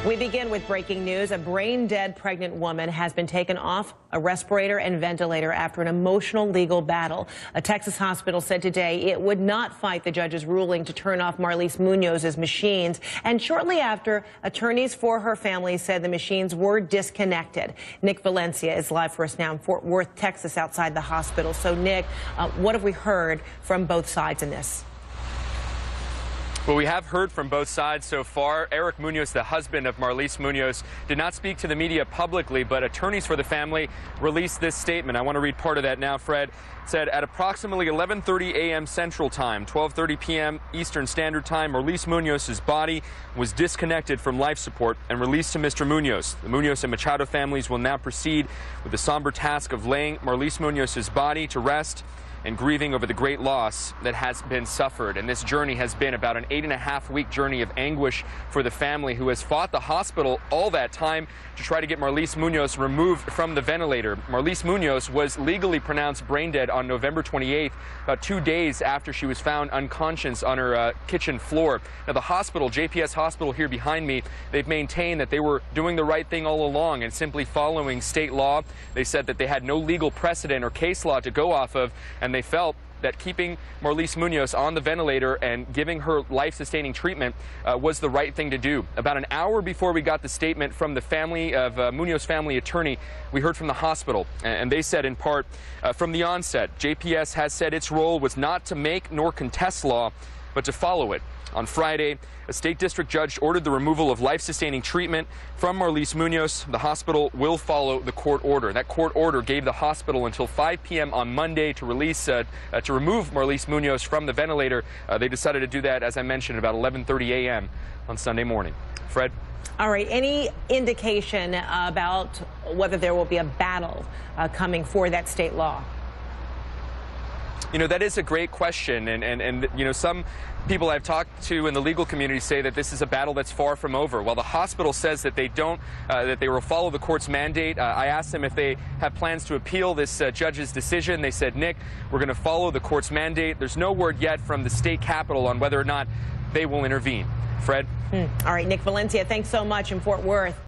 We begin with breaking news. A brain-dead pregnant woman has been taken off a respirator and ventilator after an emotional legal battle. A Texas hospital said today it would not fight the judge's ruling to turn off Marlise Munoz's machines. And shortly after, attorneys for her family said the machines were disconnected. Nick Valencia is live for us now in Fort Worth, Texas, outside the hospital. So, Nick, what have we heard from both sides in this? Well, we have heard from both sides so far. Eric Munoz, the husband of Marlise Munoz, did not speak to the media publicly, but attorneys for the family released this statement. I want to read part of that now, Fred. It said, at approximately 11:30 a.m. Central Time, 12:30 p.m. Eastern Standard Time, Marlise Munoz's body was disconnected from life support and released to Mr. Munoz. The Munoz and Machado families will now proceed with the somber task of laying Marlise Munoz's body to rest and grieving over the great loss that has been suffered. And this journey has been about an 8.5-week journey of anguish for the family, who has fought the hospital all that time to try to get Marlise Munoz removed from the ventilator. Marlise Munoz was legally pronounced brain dead on November 28th, about 2 days after she was found unconscious on her kitchen floor. Now, the hospital, JPS Hospital here behind me, they've maintained that they were doing the right thing all along and simply following state law. They said that they had no legal precedent or case law to go off of, and they felt that keeping Marlise Munoz on the ventilator and giving her life-sustaining treatment was the right thing to do. About an hour before we got the statement from the family of Munoz family attorney, we heard from the hospital, and they said in part, from the onset, JPS has said its role was not to make nor contest law, but to follow it. On Friday, a state district judge ordered the removal of life-sustaining treatment from Marlise Munoz. The hospital will follow the court order. That court order gave the hospital until 5 p.m. on Monday to remove Marlise Munoz from the ventilator. They decided to do that, as I mentioned, about 11:30 a.m. on Sunday morning. Fred? All right. Any indication about whether there will be a battle coming for that state law? You know, that is a great question, and you know, some people I've talked to in the legal community say that this is a battle that's far from over. While the hospital says that they don't, that they will follow the court's mandate, I asked them if they have plans to appeal this judge's decision. They said, Nick, we're going to follow the court's mandate. There's no word yet from the state capitol on whether or not they will intervene. Fred? All right, Nick Valencia, thanks so much in Fort Worth.